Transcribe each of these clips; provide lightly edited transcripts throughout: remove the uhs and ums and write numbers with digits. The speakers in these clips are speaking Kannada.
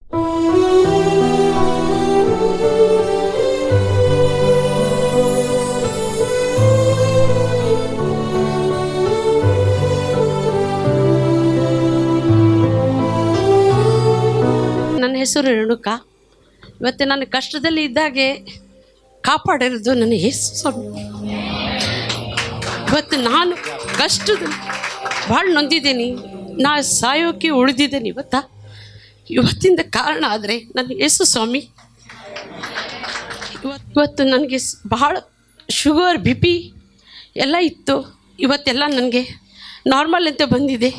ನನ್ನ ಹೆಸರು ರೇಣುಕಾ. ಇವತ್ತು ನಾನು ಕಷ್ಟದಲ್ಲಿ ಇದ್ದಾಗೆ ಕಾಪಾಡಿರೋದು ನನ್ನ ಯೇಸು ಸ್ವಾಮಿ. ಇವತ್ತು ನಾನು ಕಷ್ಟದಲ್ಲಿ ಭಾಳ ನೊಂದಿದ್ದೀನಿ, ನಾ ಸಾಯೋಕ್ಕೆ ಉಳಿದಿದ್ದೇನೆ. ಇವತ್ತಿಂದ ಕಾರಣ ಆದರೆ ನನ್ನ ಯೇಸು ಸ್ವಾಮಿ. ಇವತ್ತು ನನಗೆ ಬಹಳ ಶುಗರ್ BP ಎಲ್ಲ ಇತ್ತು. ಇವತ್ತೆಲ್ಲ ನನಗೆ ನಾರ್ಮಲ್ ಅಂತ ಬಂದಿದೆ.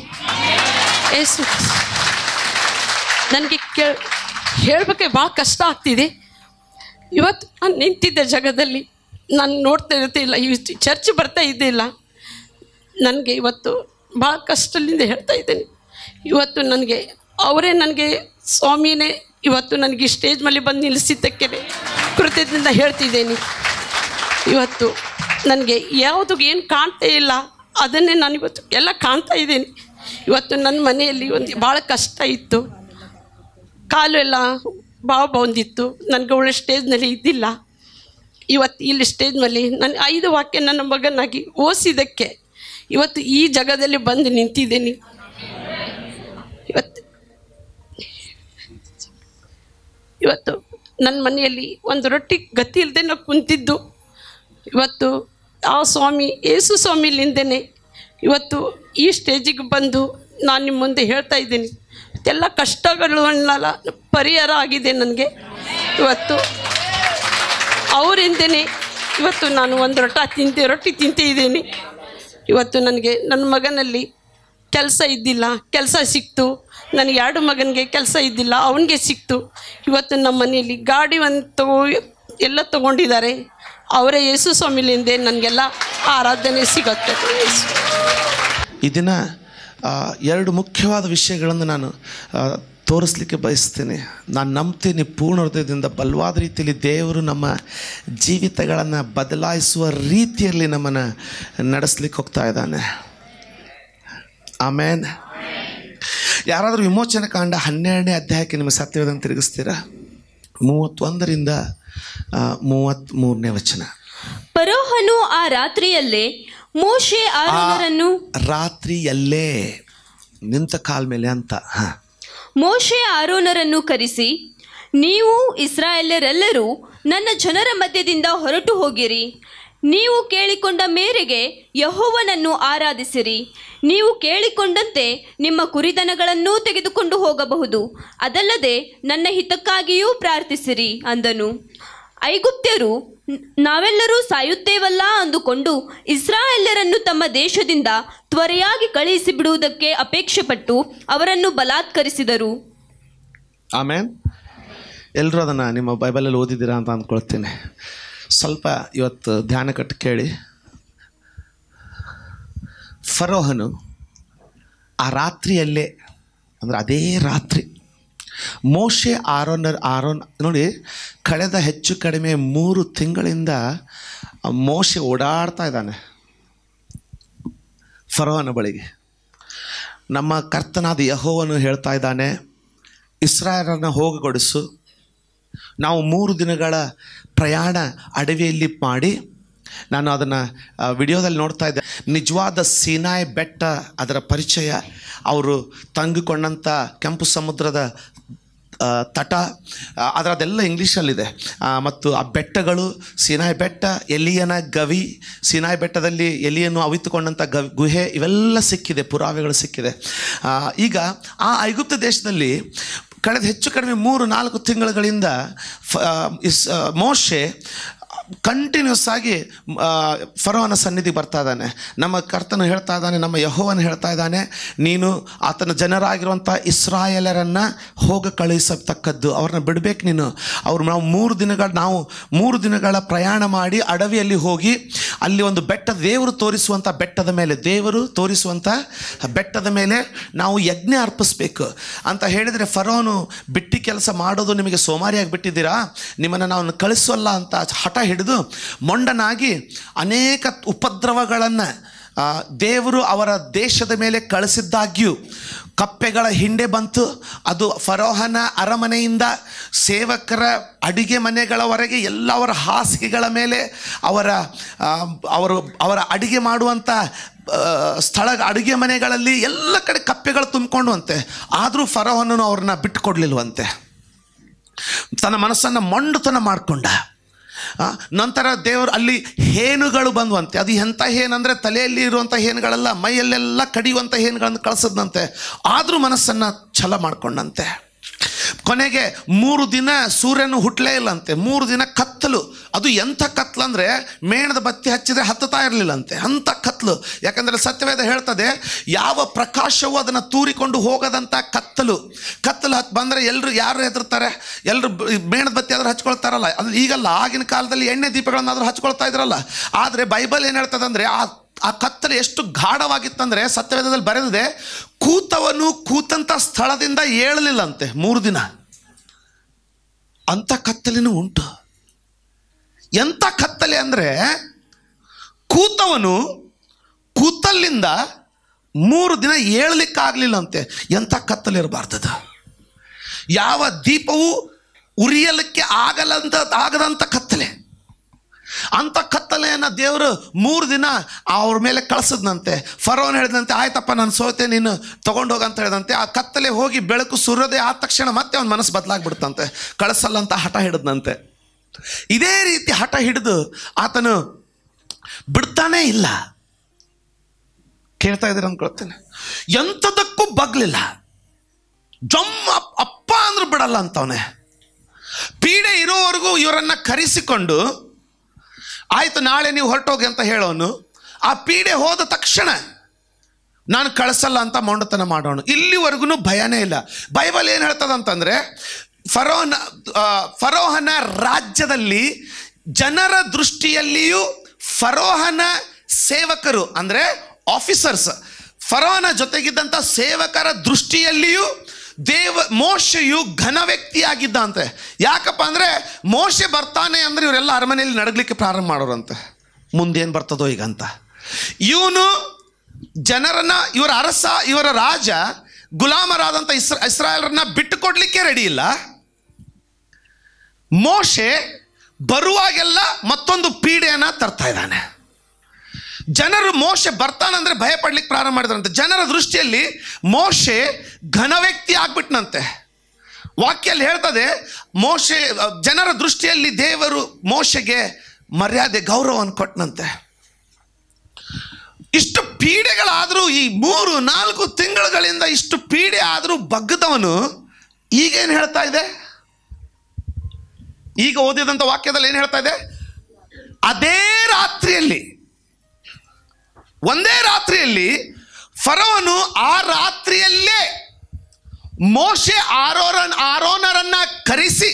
ಯೇಸು ನನಗೆ ಹೇಳಬೇಕೆ ಭಾಳ ಕಷ್ಟ ಆಗ್ತಿದೆ. ಇವತ್ತು ನಾನು ನಿಂತಿದ್ದ ಜಾಗದಲ್ಲಿ ನಾನು ನೋಡ್ತಾ ಇರ್ತಿಲ್ಲ, ಇವತ್ತು ಚರ್ಚ್ ಬರ್ತಾ ಇದ್ದಿಲ್ಲ. ನನಗೆ ಇವತ್ತು ಭಾಳ ಕಷ್ಟದಿಂದ ಹೇಳ್ತಾ ಇದ್ದೇನೆ. ಇವತ್ತು ಅವರೇ ನನಗೆ ಸ್ವಾಮಿಯೇ ಇವತ್ತು ನನಗೆ ಸ್ಟೇಜ್ ಮೇಲೆ ಬಂದು ನಿಲ್ಲಿಸಿದ್ದಕ್ಕೆ ಕೃತಜ್ಞತೆ ಹೇಳ್ತಿದ್ದೇನೆ. ಇವತ್ತು ನನಗೆ ಯಾವುದು ಏನು ಕಾಣ್ತಾ ಇಲ್ಲ ಅದನ್ನೇ ನಾನು ಇವತ್ತು ಎಲ್ಲ ಕಾಣ್ತಾ ಇದ್ದೇನೆ. ಇವತ್ತು ನನ್ನ ಮನೆಯಲ್ಲಿ ಭಾಳ ಕಷ್ಟ ಇತ್ತು, ಕಾಲು ಎಲ್ಲ ಭಾಳ ಬಂದಿತ್ತು. ನನಗೆ ಒಳ್ಳೆ ಸ್ಟೇಜ್ನಲ್ಲಿ ಇದ್ದಿಲ್ಲ. ಇವತ್ತು ಇಲ್ಲಿ ಸ್ಟೇಜ್ ಮೇಲೆ ನಾನು 5 ವಾಕ್ಯ ನನ್ನ ಮಗನಾಗಿ ಓದಿಸಿದ್ದಕ್ಕೆ ಇವತ್ತು ಈ ಜಾಗದಲ್ಲಿ ಬಂದು ನಿಂತಿದ್ದೀನಿ. ಇವತ್ತು ನನ್ನ ಮನೆಯಲ್ಲಿ ಒಂದು ರೊಟ್ಟಿ ಗತಿ ಇಲ್ಲದೆ ನಾವು ಕುಂತಿದ್ದು. ಇವತ್ತು ಆ ಸ್ವಾಮಿ ಯೇಸು ಸ್ವಾಮಿಲಿಂದನೇ ಇವತ್ತು ಈ ಸ್ಟೇಜಿಗೆ ಬಂದು ನಾನು ನಿಮ್ಮ ಮುಂದೆ ಹೇಳ್ತಾ ಇದ್ದೀನಿ. ಎಲ್ಲ ಕಷ್ಟಗಳನ್ನೆಲ್ಲ ಪರಿಹಾರ ಆಗಿದೆ ನನಗೆ. ಇವತ್ತು ಅವರಿಂದನೇ ಇವತ್ತು ನಾನು ಒಂದು ರೊಟ್ಟಿ ತಿಂತಿದ್ದೀನಿ. ಇವತ್ತು ನನಗೆ ನನ್ನ ಮಗನಲ್ಲಿ ಕೆಲಸ ಇದ್ದಿಲ್ಲ, ಕೆಲಸ ಸಿಕ್ತು. ನನಗೆ 2 ಮಗನಿಗೆ ಕೆಲಸ ಇದ್ದಿಲ್ಲ, ಅವನಿಗೆ ಸಿಕ್ತು. ಇವತ್ತು ನಮ್ಮ ಮನೆಯಲ್ಲಿ ಗಾಡಿ ಎಲ್ಲ ತೊಗೊಂಡಿದ್ದಾರೆ. ಅವರೇ ಯೇಸು ಸ್ವಾಮಿಲಿಂದ ನನಗೆಲ್ಲ ಆರಾಧನೆ ಸಿಗುತ್ತೆ. ಈ ದಿನ 2 ಮುಖ್ಯವಾದ ವಿಷಯಗಳನ್ನು ನಾನು ತೋರಿಸ್ಲಿಕ್ಕೆ ಬಯಸ್ತೇನೆ. ನಾನು ನಂಬ್ತೀನಿ ಪೂರ್ಣ ಹೃದಯದಿಂದ ಬಲವಾದ ರೀತಿಯಲ್ಲಿ ದೇವರು ನಮ್ಮ ಜೀವಿತಗಳನ್ನು ಬದಲಾಯಿಸುವ ರೀತಿಯಲ್ಲಿ ನಮ್ಮನ್ನು ನಡೆಸಲಿಕ್ಕೆ ಹೋಗ್ತಾ ಇದ್ದಾನೆ. ಆಮೇನ್. ಯಾರಾದರೂ ವಿಮೋಚನೆ ಕಾಂಡ 12ನೇ ಅಧ್ಯಾಯಕ್ಕೆ ನಿಮ್ಮ ಸತ್ಯವೇದನ್ನು ತಿರುಗಿಸ್ತೀರಾ? 31ರಿಂದ 33ನೇ ವಚನ. ಫರೋಹನು ಆ ರಾತ್ರಿಯಲ್ಲೇ ಮೋಶೆ ಆರೋನರನ್ನು ರಾತ್ರಿಯಲ್ಲೇ ನಿಂತ ಕಾಲ ಮೇಲೆ ಅಂತ ಮೋಶೆ ಆರೋನರನ್ನು ಕರೆಸಿ, ನೀವು ಇಸ್ರಾಯೇಲರೆಲ್ಲರೂ ನನ್ನ ಜನರ ಮಧ್ಯದಿಂದ ಹೊರಟು ಹೋಗಿರಿ. ನೀವು ಕೇಳಿಕೊಂಡ ಮೇರೆಗೆ ಯೆಹೋವನನ್ನು ಆರಾಧಿಸಿರಿ. ನೀವು ಕೇಳಿಕೊಂಡಂತೆ ನಿಮ್ಮ ಕುರಿದನಗಳನ್ನೂ ತೆಗೆದುಕೊಂಡು ಹೋಗಬಹುದು. ಅದಲ್ಲದೆ ನನ್ನ ಹಿತಕ್ಕಾಗಿಯೂ ಪ್ರಾರ್ಥಿಸಿರಿ ಅಂದನು. ಐಗುಪ್ತ್ಯರು ನಾವೆಲ್ಲರೂ ಸಾಯುತ್ತೇವಲ್ಲ ಅಂದುಕೊಂಡು ಇಸ್ರಾಯೇಲ್ಯರನ್ನು ತಮ್ಮ ದೇಶದಿಂದ ತ್ವರೆಯಾಗಿ ಕಳುಹಿಸಿ ಬಿಡುವುದಕ್ಕೆ ಅಪೇಕ್ಷೆಪಟ್ಟು ಅವರನ್ನು ಬಲಾತ್ಕರಿಸಿದರು. ಆಮೇನ್. ಎಲ್ಲರೂ ಅದನ್ನು ನಿಮ್ಮ ಬೈಬಲಲ್ಲಿ ಓದಿದ್ದೀರಾ ಅಂತ ಅಂದ್ಕೊಳ್ತೇನೆ. ಸ್ವಲ್ಪ ಇವತ್ತು ಧ್ಯಾನ ಕಟ್ಟು ಕೇಳಿ. ಫರೋಹನು ಆ ರಾತ್ರಿಯಲ್ಲೇ, ಅಂದರೆ ಅದೇ ರಾತ್ರಿ ಮೋಶೆ ಆರೋನ್ ನೋಡಿ, ಕಳೆದ ಹೆಚ್ಚು ಕಡಿಮೆ 3 ತಿಂಗಳಿಂದ ಮೋಶೆ ಓಡಾಡ್ತಾ ಇದ್ದಾನೆ ಫರೋಹನ ಬಳಿಗೆ. ನಮ್ಮ ಕರ್ತನಾದ ಯೆಹೋವನು ಹೇಳ್ತಾ ಇದ್ದಾನೆ, ಇಸ್ರಾಯೇಲರನ್ನು ಹೋಗಗೊಡಿಸು. ನಾವು 3 ದಿನಗಳ ಪ್ರಯಾಣ ಅಡವಿಯಲ್ಲಿ ಮಾಡಿ, ನಾನು ಅದನ್ನು ವಿಡಿಯೋದಲ್ಲಿ ನೋಡ್ತಾ ಇದ್ದೆ, ನಿಜವಾದ ಸೀನಾಯಿ ಬೆಟ್ಟ ಅದರ ಪರಿಚಯ, ಅವರು ತಂಗಿಕೊಂಡಂಥ ಕೆಂಪು ಸಮುದ್ರದ ತಟ, ಅದರದೆಲ್ಲ ಇಂಗ್ಲೀಷಲ್ಲಿದೆ. ಮತ್ತು ಆ ಬೆಟ್ಟಗಳು, ಸೀನಾಯಿ ಬೆಟ್ಟ, ಎಲಿಯನ ಗವಿ, ಸೀನಾಯಿ ಬೆಟ್ಟದಲ್ಲಿ ಎಲಿಯನ್ನು ಅವಿತುಕೊಂಡಂಥ ಗುಹೆ, ಇವೆಲ್ಲ ಸಿಕ್ಕಿದೆ, ಪುರಾವೆಗಳು ಸಿಕ್ಕಿದೆ. ಈಗ ಆ ಐಗುಪ್ತ ದೇಶದಲ್ಲಿ ಕಳೆದ ಹೆಚ್ಚು ಕಡಿಮೆ 3-4 ತಿಂಗಳುಗಳಿಂದ ಮೋಶೆ ಕಂಟಿನ್ಯೂಸ್ ಆಗಿ ಫರೋಹನ ಸನ್ನಿಧಿಗೆ ಬರ್ತಾ ಇದ್ದಾನೆ. ನಮ್ಮ ಕರ್ತನು ಹೇಳ್ತಾ ಇದ್ದಾನೆ, ನಮ್ಮ ಯೆಹೋವನು ಹೇಳ್ತಾ ಇದ್ದಾನೆ, ನೀನು ಆತನ ಜನರಾಗಿರುವಂಥ ಇಸ್ರಾಯೇಲರನ್ನು ಹೋಗ ಕಳುಹಿಸತಕ್ಕದ್ದು, ಅವ್ರನ್ನ ಬಿಡಬೇಕು ನೀನು. ನಾವು 3 ದಿನಗಳ ಪ್ರಯಾಣ ಮಾಡಿ ಅಡವಿಯಲ್ಲಿ ಹೋಗಿ ಅಲ್ಲಿ ಒಂದು ಬೆಟ್ಟ, ದೇವರು ತೋರಿಸುವಂಥ ಬೆಟ್ಟದ ಮೇಲೆ ನಾವು ಯಜ್ಞ ಅರ್ಪಿಸ್ಬೇಕು ಅಂತ ಹೇಳಿದರೆ, ಫರೋಹನು ಬಿಟ್ಟಿ ಕೆಲಸ ಮಾಡೋದು ನಿಮಗೆ ಸೋಮಾರಿಯಾಗಿ ಬಿಟ್ಟಿದ್ದೀರಾ, ನಿಮ್ಮನ್ನು ನಾವು ಕಳಿಸೋಲ್ಲ ಅಂತ ಹಠ ಹಿಡಿದು ಮೊಂಡನಾಗಿ ಅನೇಕ ಉಪದ್ರವಗಳನ್ನು ದೇವರು ಅವರ ದೇಶದ ಮೇಲೆ ಕಳಿಸಿದ್ದಾಗ್ಯೂ ಕಪ್ಪೆಗಳ ಹಿಂಡೆ ಬಂತು. ಅದು ಫರೋಹನ ಅರಮನೆಯಿಂದ ಸೇವಕರ ಅಡಿಗೆ ಮನೆಗಳವರೆಗೆ ಎಲ್ಲ ಅವರ ಹಾಸಿಗೆಗಳ ಮೇಲೆ ಅವರ ಅಡಿಗೆ ಮಾಡುವಂಥ ಸ್ಥಳ ಅಡುಗೆ ಮನೆಗಳಲ್ಲಿ ಎಲ್ಲ ಕಡೆ ಕಪ್ಪೆಗಳು ತುಂಬಿಕೊಂಡುವಂತೆ. ಆದರೂ ಫರೋಹನನು ಅವ್ರನ್ನ ಬಿಟ್ಟುಕೊಡ್ಲಿಲ್ವಂತೆ. ತನ್ನ ಮನಸ್ಸನ್ನು ಮೊಂಡುತನ ಮಾಡಿಕೊಂಡ. ನಂತರ ದೇವರು ಅಲ್ಲಿ ಹೇನುಗಳು ಬಂದುವಂತೆ. ಅದು ಎಂಥ ಹೇನಂದರೆ ತಲೆಯಲ್ಲಿ ಇರುವಂಥ ಹೇನುಗಳೆಲ್ಲ ಮೈಯಲ್ಲೆಲ್ಲ ಕಡಿಯುವಂಥ ಹೇನುಗಳನ್ನು ಕಳಿಸದಂತೆ. ಆದರೂ ಮನಸ್ಸನ್ನು ಛಲ ಮಾಡಿಕೊಂಡಂತೆ. ಕೊನೆಗೆ 3 ದಿನ ಸೂರ್ಯನು ಹುಟ್ಟಲೇ ಇಲ್ಲಂತೆ. 3 ದಿನ ಕತ್ತಲು. ಅದು ಎಂಥ ಕತ್ಲು ಅಂದರೆ ಮೇಣದ ಬತ್ತಿ ಹಚ್ಚಿದರೆ ಹತ್ತುತ್ತಾ ಇರಲಿಲ್ಲಂತೆ, ಅಂಥ ಕತ್ಲು. ಯಾಕಂದರೆ ಸತ್ಯವೇದ ಹೇಳ್ತದೆ, ಯಾವ ಪ್ರಕಾಶವೂ ಅದನ್ನು ತೂರಿಕೊಂಡು ಹೋಗದಂಥ ಕತ್ತಲು ಹತ್ತು ಬಂದರೆ ಯಾರು ಹೆದರ್ತಾರೆ? ಎಲ್ಲರೂ ಮೇಣದ ಬತ್ತಿ ಆದರೂ ಹಚ್ಕೊಳ್ತಾರಲ್ಲ. ಅದು ಈಗಲ್ಲ, ಆಗಿನ ಕಾಲದಲ್ಲಿ ಎಣ್ಣೆ ದೀಪಗಳನ್ನಾದರೂ ಹಚ್ಕೊಳ್ತಾ ಇದ್ರಲ್ಲ. ಆದರೆ ಬೈಬಲ್ ಏನು ಹೇಳ್ತದೆ ಅಂದರೆ ಆ ಕತ್ತಲು ಎಷ್ಟು ಗಾಢವಾಗಿತ್ತಂದರೆ ಸತ್ಯವೇದದಲ್ಲಿ ಬರೆದಿದೆ, ಕೂತವನು ಕೂತಂಥ ಸ್ಥಳದಿಂದ ಏಳಲಿಲ್ಲಂತೆ 3 ದಿನ. ಅಂಥ ಕತ್ತಲಿನೂ ಉಂಟು. ಎಂಥ ಕತ್ತಲೆ ಅಂದರೆ ಕೂತವನು ಕೂತಲ್ಲಿಂದ 3 ದಿನ ಏಳಲಿಕ್ಕಾಗಲಿಲ್ಲಂತೆ. ಎಂಥ ಕತ್ತಲಿರಬಾರ್ದದು. ಯಾವ ದೀಪವೂ ಉರಿಯಲಿಕ್ಕೆ ಆಗದಂಥ ಕತ್ತಲೆ. ಅಂಥ ಕತ್ತಲೆಯನ್ನು ದೇವರು 3 ದಿನ ಅವ್ರ ಮೇಲೆ ಕಳಿಸಿದ್ನಂತೆ. ಫರೋನ್ ಹೇಳಿದಂತೆ, ಆಯ್ತಪ್ಪ ನಾನು ಸೋತೆ, ನೀನು ತೊಗೊಂಡೋಗಂತ ಹೇಳಿದಂತೆ. ಆ ಕತ್ತಲೆ ಹೋಗಿ ಬೆಳಕು ಸೂರ್ಯೋದಯ ಆದ ತಕ್ಷಣ ಮತ್ತೆ ಅವನ ಮನಸ್ಸು ಬದಲಾಗ್ಬಿಡ್ತಂತೆ. ಕಳಿಸಲ್ಲ ಅಂತ ಹಠ ಹಿಡಿದ್ನಂತೆ. ಇದೇ ರೀತಿ ಹಠ ಹಿಡಿದು ಆತನು ಬಿಡ್ತಾನೇ ಇಲ್ಲ. ಕೇಳ್ತಾ ಇದ್ದೀರ ಅಂದ್ಕೊಳ್ತೇನೆ. ಎಂಥದಕ್ಕೂ ಬಗ್ಲಿಲ್ಲ. ಅಪ್ಪ ಅಂದ್ರೂ ಬಿಡಲ್ಲ ಅಂತವನೇ. ಪೀಡೆ ಇರೋವರೆಗೂ ಇವರನ್ನು ಕರೆಸಿಕೊಂಡು, ಆಯಿತು ನಾಳೆ ನೀವು ಹೊರಟೋಗಿ ಅಂತ ಹೇಳೋನು. ಆ ಪೀಡೆ ಹೋದ ತಕ್ಷಣ ನಾನು ಕಳಿಸಲ್ಲ ಅಂತ ಮೊಂಡತನ ಮಾಡೋನು. ಇಲ್ಲಿವರೆಗೂ ಭಯನೇ ಇಲ್ಲ. ಬೈಬಲ್ ಏನು ಹೇಳ್ತದಂತಂದರೆ, ಫರೋಹನ ರಾಜ್ಯದಲ್ಲಿ ಜನರ ದೃಷ್ಟಿಯಲ್ಲಿಯೂ ಫರೋಹನ ಸೇವಕರು ಅಂದರೆ ಆಫೀಸರ್ಸ್, ಫರೋಹನ ಜೊತೆಗಿದ್ದಂಥ ಸೇವಕರ ದೃಷ್ಟಿಯಲ್ಲಿಯೂ ಮೋಶೆಯು ಘನ ವ್ಯಕ್ತಿಯಾಗಿದ್ದಂತೆ. ಯಾಕಪ್ಪ ಅಂದರೆ ಮೋಶೆ ಬರ್ತಾನೆ ಅಂದರೆ ಇವರೆಲ್ಲ ಅರಮನೆಯಲ್ಲಿ ನಡಗಲಿಕ್ಕೆ ಪ್ರಾರಂಭ ಮಾಡೋರಂತೆ. ಮುಂದೇನು ಬರ್ತದೋ ಈಗ ಅಂತ. ಇವನು ಜನರನ್ನ, ಇವರ ಅರಸ, ಇವರ ರಾಜ ಗುಲಾಮರಾದಂಥ ಇಸ್ರಾಯೇಲರನ್ನ ಬಿಟ್ಟು ಕೊಡಲಿಕ್ಕೆ ರೆಡಿ ಇಲ್ಲ. ಮೋಶೆ ಬರುವಾಗೆಲ್ಲ ಮತ್ತೊಂದು ಪೀಡೆಯನ್ನು ತರ್ತಾ ಇದ್ದಾನೆ. ಜನರು ಮೋಶೆ ಬರ್ತಾನಂದ್ರೆ ಭಯ ಪಡ್ಲಿಕ್ಕೆ ಪ್ರಾರಂಭ ಮಾಡಿದ್ರಂತೆ. ಜನರ ದೃಷ್ಟಿಯಲ್ಲಿ ಮೋಶೆ ಘನ ವ್ಯಕ್ತಿ ಆಗ್ಬಿಟ್ನಂತೆ. ವಾಕ್ಯಲ್ಲಿ ಹೇಳ್ತದೆ, ಜನರ ದೃಷ್ಟಿಯಲ್ಲಿ ದೇವರು ಮೋಶೆಗೆ ಮರ್ಯಾದೆ ಗೌರವವನ್ನು ಕೊಟ್ಟನಂತೆ. ಇಷ್ಟು ಪೀಡೆಗಳಾದರೂ, ಈ 3-4 ತಿಂಗಳುಗಳಿಂದ ಇಷ್ಟು ಪೀಡೆ ಆದರೂ ಬಗ್ಗದವನು ಈಗೇನು ಹೇಳ್ತಾ ಇದೆ? ಈಗ ಓದಿದಂಥ ವಾಕ್ಯದಲ್ಲಿ ಏನು ಹೇಳ್ತಾ ಇದೆ? ಅದೇ ರಾತ್ರಿಯಲ್ಲಿ, ಒಂದೇ ರಾತ್ರಿಯಲ್ಲಿ ಫರೋನು ಆ ರಾತ್ರಿಯಲ್ಲೇ ಮೋಶೆ ಆರೋನರನ್ನ ಕರೆಸಿ,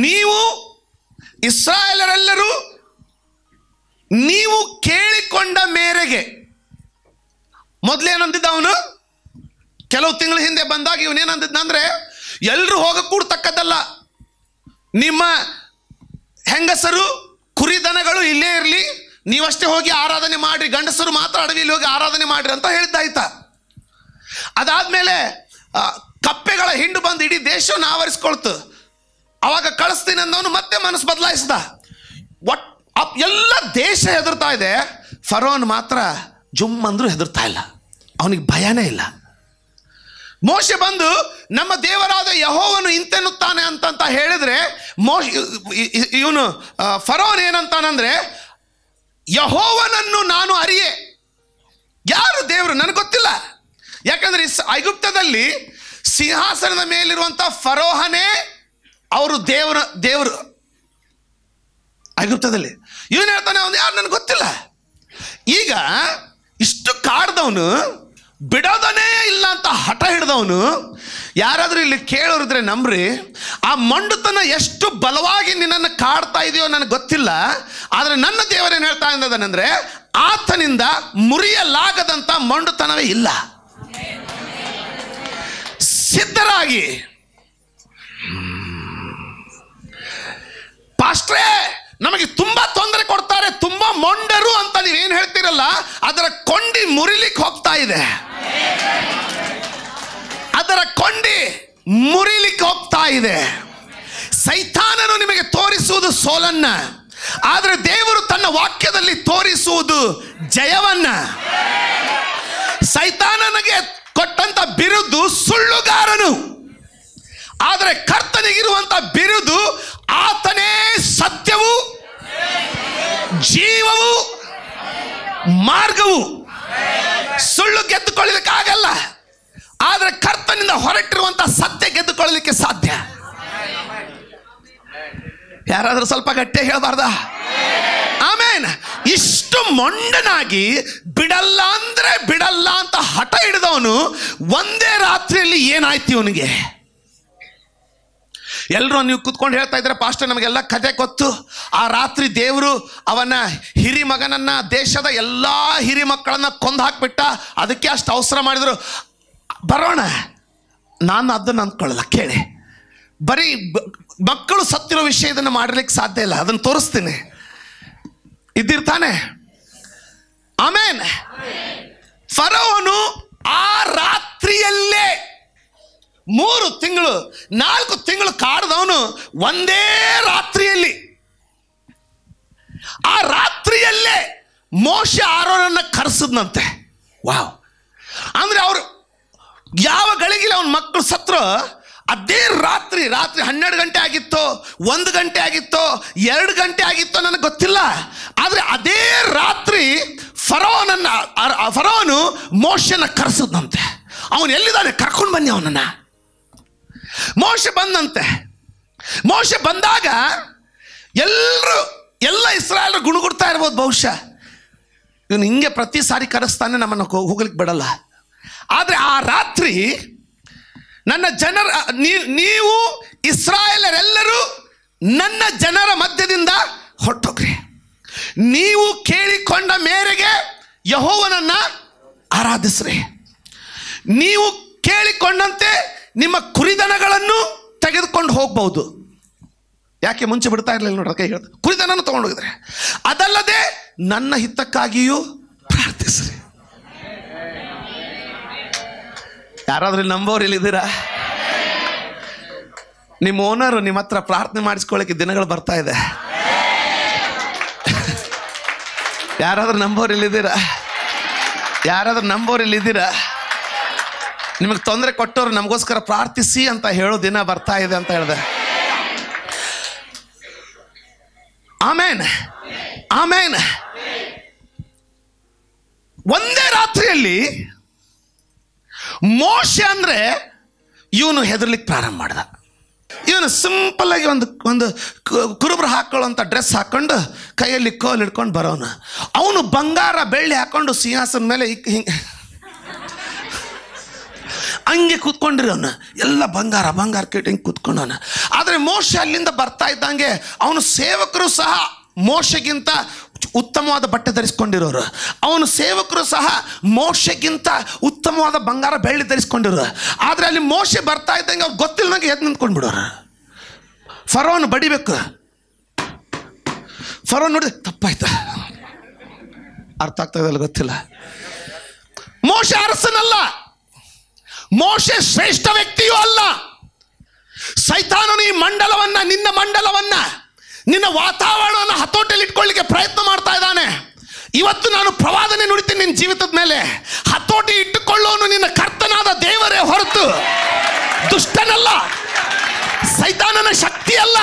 ನೀವು ಇಸ್ರಾಯೇಲರೆಲ್ಲರೂ ನೀವು ಕೇಳಿಕೊಂಡ ಮೇರೆಗೆ, ಮೊದಲೇನಂದಿದ್ದ ಅವನು? ಕೆಲವು ತಿಂಗಳ ಹಿಂದೆ ಬಂದಾಗ ಇವನೇನಂದಿದ್ದಂದ್ರೆ, ಎಲ್ಲರೂ ಹೋಗ ಕೂಡ್ತಕ್ಕದ್ದಲ್ಲ, ನಿಮ್ಮ ಹೆಂಗಸರು ಕುರಿ ದನಗಳು ಇಲ್ಲೇ ಇರಲಿ, ನೀವಷ್ಟೇ ಹೋಗಿ ಆರಾಧನೆ ಮಾಡ್ರಿ, ಗಂಡಸರು ಮಾತ್ರ ಅಡವಿಯಲ್ಲಿ ಹೋಗಿ ಆರಾಧನೆ ಮಾಡ್ರಿ ಅಂತ ಹೇಳಿದ್ದಾಯ್ತಾ. ಅದಾದ್ಮೇಲೆ ಕಪ್ಪೆಗಳ ಹಿಂಡು ಬಂದು ಇಡೀ ದೇಶವನ್ನು ಆವರಿಸ್ಕೊಳ್ತು. ಅವಾಗ ಕಳಿಸ್ತೀನಿ ಅಂದವನು ಮತ್ತೆ ಮನಸ್ಸು ಬದಲಾಯಿಸಿದ. ಎಲ್ಲ ದೇಶ ಹೆದರ್ತಾ ಇದೆ, ಫರೋನ್ ಮಾತ್ರ ಜುಮ್ ಅಂದ್ರೂ ಹೆದರ್ತಾ ಇಲ್ಲ, ಅವನಿಗೆ ಭಯನೇ ಇಲ್ಲ. ಮೋಶೆ ಬಂದು ನಮ್ಮ ದೇವರಾದ ಯೆಹೋವನು ಇಂತೆನ್ನುತ್ತಾನೆ ಅಂತ ಹೇಳಿದ್ರೆ, ಇವನು ಫರೋನ್ ಏನಂತಾನಂದ್ರೆ, ಯೆಹೋವನನ್ನು ನಾನು ಅರಿಯೆ. ಯಾರು ದೇವರು ನನಗೆ ಗೊತ್ತಿಲ್ಲ. ಯಾಕಂದ್ರೆ ಐಗುಪ್ತದಲ್ಲಿ ಸಿಂಹಾಸನದ ಮೇಲಿರುವಂಥ ಫರೋಹನೇ ಅವರು ದೇವರು ಐಗುಪ್ತದಲ್ಲಿ. ಇವನು ಹೇಳ್ತಾನೆ, ಅವನು ಯಾರು ನನಗೆ ಗೊತ್ತಿಲ್ಲ. ಈಗ ಇಷ್ಟು ಕಾಡ್ದವನು, ಬಿಡೋದನೇ ಇಲ್ಲ ಅಂತ ಹಠ ಹಿಡ್ದವನು, ಯಾರಾದರೂ ಇಲ್ಲಿ ಕೇಳೋರಿದ್ರೆ ನಂಬ್ರಿ, ಆ ಮೊಂಡುತನ ಎಷ್ಟು ಬಲವಾಗಿ ನಿನ್ನನ್ನು ಕಾಡ್ತಾ ಇದೆಯೋ ನನಗೆ ಗೊತ್ತಿಲ್ಲ. ಆದರೆ ನನ್ನ ದೇವರೇನು ಹೇಳ್ತಾ ಇದ್ದಾನೆಂದ್ರೆ, ಆತನಿಂದ ಮುರಿಯಲಾಗದಂಥ ಮೊಂಡುತನವೇ ಇಲ್ಲ. ಸಿದ್ಧರಾಗಿ, ಪಾಸ್ಟ್ರೇ ನಮಗೆ ತುಂಬಾ ತೊಂದರೆ ಕೊಡ್ತಾರೆ, ತುಂಬಾ ಮೊಂಡರು ಅಂತ ನೀವೇನು ಹೇಳ್ತೀರ ಇದೀರಲ್ಲ, ಅದರ ಕೊಂಡಿ ಮುರಿಲಿಕ್ಕೆ ಹೋಗ್ತಾ ಇದೆ. ಅದರ ಕೊಂಡಿ ಮುರಿಲಿಕ್ಕೆ ಹೋಗ್ತಾ ಇದೆ. ಸೈತಾನನು ನಿಮಗೆ ತೋರಿಸುವುದು ಸೋಲನ್ನ, ಆದರೆ ದೇವರು ತನ್ನ ವಾಕ್ಯದಲ್ಲಿ ತೋರಿಸುವುದು ಜಯವನ್ನ. ಸೈತಾನನಿಗೆ ಕೊಟ್ಟಂತ ಬಿರುದು ಸುಳ್ಳುಗಾರನು, ಆದರೆ ಕರ್ತನಿಗಿರುವಂತ ಬಿರುದು ಆತನೇ ಸತ್ಯವು, ಜೀವವು, ಮಾರ್ಗವು. ಸುಳ್ಳು ಗೆದ್ದುಕೊಳ್ಳಲಿಕ್ಕಾಗಲ್ಲ, ಆದರೆ ಕರ್ತನಿಂದ ಹೊರಟಿರುವಂತ ಸತ್ಯ ಗೆದ್ದುಕೊಳ್ಳಲಿಕ್ಕೆ ಸಾಧ್ಯ. ಯಾರಾದ್ರೂ ಸ್ವಲ್ಪ ಗಟ್ಟಿಯಾಗಿ ಹೇಳಬಾರ್ದ? ಆಮೇನ್. ಇಷ್ಟು ಮೊಂಡನಾಗಿ ಬಿಡಲ್ಲ ಅಂದ್ರೆ ಬಿಡಲ್ಲ ಅಂತ ಹಠ ಹಿಡಿದವನು ಒಂದೇ ರಾತ್ರಿಯಲ್ಲಿ ಏನಾಯ್ತು ಇವನಿಗೆ? ಎಲ್ಲರೂ ನೀವು ಕುತ್ಕೊಂಡು ಹೇಳ್ತಾ ಇದ್ರೆ, ಪಾಸ್ಟರ್ ನಮಗೆಲ್ಲ ಕಥೆ ಗೊತ್ತು. ಆ ರಾತ್ರಿ ದೇವರು ಅವನ ಹಿರಿ ಮಗನನ್ನ, ದೇಶದ ಎಲ್ಲ ಹಿರಿ ಮಕ್ಕಳನ್ನ ಕೊಂದು ಹಾಕ್ಬಿಟ್ಟ, ಅದಕ್ಕೆ ಅಷ್ಟು ಅವಸರ ಮಾಡಿದ್ರು. ಬರೋಣ, ನಾನು ಅದನ್ನು ಅಂದ್ಕೊಳ್ಳಲ್ಲ. ಕೇಳಿ, ಬರೀ ಮಕ್ಕಳು ಸತ್ತಿರೋ ವಿಷಯ ಇದನ್ನು ಮಾಡಲಿಕ್ಕೆ ಸಾಧ್ಯ ಇಲ್ಲ, ಅದನ್ನು ತೋರಿಸ್ತೀನಿ. ಇದ್ದಿರ್ತಾನೆ. ಆಮೇನ್. ಫರೋನು ಆ ರಾತ್ರಿಯಲ್ಲೇ 3 ತಿಂಗಳು 4 ತಿಂಗಳು ಕಾಡ್ದವನು ಒಂದೇ ರಾತ್ರಿಯಲ್ಲಿ, ಆ ರಾತ್ರಿಯಲ್ಲೇ ಮೋಶೆ ಆರೋನನ್ನ ಕರೆಸಿದ್ನಂತೆ. ವಾವ್! ಅಂದ್ರೆ ಅವರು ಯಾವ ಗಳಿಗೆಲ್ಲ ಅವನ ಮಕ್ಕಳು ಸತ್ರು, ಅದೇ ರಾತ್ರಿ 12 ಗಂಟೆ ಆಗಿತ್ತೋ, 1 ಗಂಟೆ ಆಗಿತ್ತೋ, 2 ಗಂಟೆ ಆಗಿತ್ತೋ ನನಗೆ ಗೊತ್ತಿಲ್ಲ. ಆದರೆ ಅದೇ ರಾತ್ರಿ ಫರೋನು ಮೋಶೆನ ಕರೆಸಿದ್ನಂತೆ. ಅವನು ಎಲ್ಲಿದ್ದಾನೆ? ಕರ್ಕೊಂಡು ಬನ್ನಿ ಅವನನ್ನ. ಮೋಶೆ ಬಂದಂತೆ. ಮೋಶೆ ಬಂದಾಗ ಎಲ್ಲ ಇಸ್ರಾಯೇಲರು ಗುಣಗುಡ್ತಾ ಇರ್ಬೋದು ಬಹುಶಃ. ಇವನು ಹಿಂಗೆ ಪ್ರತಿ ಸಾರಿ ಕರೆಸ್ತಾನೆ, ನಮ್ಮನ್ನು ಹೋಗ್ಲಿಕ್ಕೆ ಬಿಡಲ್ಲ. ಆದರೆ ಆ ರಾತ್ರಿ ನನ್ನ ಜನರ, ನೀವು ಇಸ್ರಾಯೇಲರೆಲ್ಲರೂ ನನ್ನ ಜನರ ಮಧ್ಯದಿಂದ ಹೊರಟೋಗ್ರಿ. ನೀವು ಕೇಳಿಕೊಂಡ ಮೇರೆಗೆ ಯೆಹೋವನನ್ನ ಆರಾಧಿಸ್ರಿ. ನೀವು ಕೇಳಿಕೊಂಡಂತೆ ನಿಮ್ಮ ಕುರಿದನಗಳನ್ನು ತೆಗೆದುಕೊಂಡು ಹೋಗ್ಬಹುದು. ಯಾಕೆ ಮುಂಚೆ ಬಿಡ್ತಾ ಇರಲಿಲ್ಲ ನೋಡ್ರ, ಕೈ ಹೇಳ್ತಾರೆ, ಕುರಿದನನ್ನು ತಗೊಂಡೋಗಿದ್ರೆ. ಅದಲ್ಲದೆ ನನ್ನ ಹಿತಕ್ಕಾಗಿಯೂ ಪ್ರಾರ್ಥಿಸ್ರಿ. ಯಾರಾದ್ರೂ ನಂಬೋರು ಇಲ್ಲಿದ್ದೀರಾ? ನಿಮ್ಮ ಓನರು ನಿಮ್ಮ ಹತ್ರ ಪ್ರಾರ್ಥನೆ ಮಾಡಿಸ್ಕೊಳ್ಳಿಕ್ಕೆ ದಿನಗಳು ಬರ್ತಾ ಇದೆ. ಯಾರಾದ್ರೂ ನಂಬೋರು ಇಲ್ಲಿದ್ದೀರಾ? ಯಾರಾದ್ರೂ ನಂಬೋರು ಇಲ್ಲಿದ್ದೀರಾ? ನಿಮಗೆ ತೊಂದರೆ ಕೊಟ್ಟವ್ರು ನಮಗೋಸ್ಕರ ಪ್ರಾರ್ಥಿಸಿ ಅಂತ ಹೇಳೋ ದಿನ ಬರ್ತಾ ಇದೆ ಅಂತ ಹೇಳಿದೆ. ಆಮೇನ್, ಆಮೇನ್. ಒಂದೇ ರಾತ್ರಿಯಲ್ಲಿ ಮೋಶೆ ಅಂದ್ರೆ ಇವನು ಹೆದರ್ಲಿಕ್ಕೆ ಪ್ರಾರಂಭ ಮಾಡ್ದ. ಇವನು ಸಿಂಪಲ್ ಆಗಿ ಒಂದು ಕುರುಬ್ರು ಹಾಕೊಳ್ಳುವಂಥ ಡ್ರೆಸ್ ಹಾಕೊಂಡು ಕೈಯಲ್ಲಿ ಕೋಲ್ ಹಿಡ್ಕೊಂಡು ಬರೋನು. ಅವನು ಬಂಗಾರ ಬೆಳ್ಳಿ ಹಾಕೊಂಡು ಸಿಂಹಾಸನ ಮೇಲೆ ಹಂಗೆ ಕೂತ್ಕೊಂಡಿರೋನು. ಎಲ್ಲ ಬಂಗಾರ ಬಂಗಾರ ಕೇಟ್ ಹಿಂಗೆ ಕೂತ್ಕೊಂಡವನ. ಆದರೆ ಮೋಶೆ ಅಲ್ಲಿಂದ ಬರ್ತಾ ಇದ್ದಂಗೆ ಅವನು ಸೇವಕರು ಸಹ ಮೋಶೆಗಿಂತ ಉತ್ತಮವಾದ ಬಟ್ಟೆ ಧರಿಸ್ಕೊಂಡಿರೋರು. ಅವನು ಸೇವಕರು ಸಹ ಮೋಶೆಗಿಂತ ಉತ್ತಮವಾದ ಬಂಗಾರ ಬೆಳ್ಳಿ ಧರಿಸ್ಕೊಂಡಿರೋರು. ಆದರೆ ಅಲ್ಲಿ ಮೋಶೆ ಬರ್ತಾ ಇದ್ದಂಗೆ ಅವ್ರು ಗೊತ್ತಿಲ್ಲದಂಗೆ ಎದ್ದು ನಿಂತ್ಕೊಂಡ್ಬಿಡೋರು. ಫರೋನ್ ಬಡಿಬೇಕು. ಫರೋನ್ ನೋಡಿ ತಪ್ಪಾಯ್ತಾ, ಅರ್ಥ ಆಗ್ತಾ ಇದೆಲ್ಲ ಗೊತ್ತಿಲ್ಲ. ಮೋಶೆ ಅರಸನಲ್ಲ, ಮೋಶೆ ಶ್ರೇಷ್ಠ ವ್ಯಕ್ತಿಯೂ ಅಲ್ಲ. ಸೈತಾನನು ಈ ಮಂಡಲವನ್ನ, ನಿನ್ನ ಮಂಡಲವನ್ನ, ನಿನ್ನ ವಾತಾವರಣವನ್ನು ಹತೋಟಿಯಲ್ಲಿ ಇಟ್ಕೊಳ್ಳಿಕ್ಕೆ ಪ್ರಯತ್ನ ಮಾಡ್ತಾ ಇದ್ದಾನೆ. ಇವತ್ತು ನಾನು ಪ್ರವಾದನೆ ನುಡಿತೀನಿ ನಿನ್ನ ಜೀವಿತದ ಮೇಲೆ. ಹತೋಟಿ ಇಟ್ಟುಕೊಳ್ಳೋನು ನಿನ್ನ ಕರ್ತನಾದ ದೇವರೇ ಹೊರತು ದುಷ್ಟನಲ್ಲ, ಸೈತಾನನ ಶಕ್ತಿ ಅಲ್ಲ.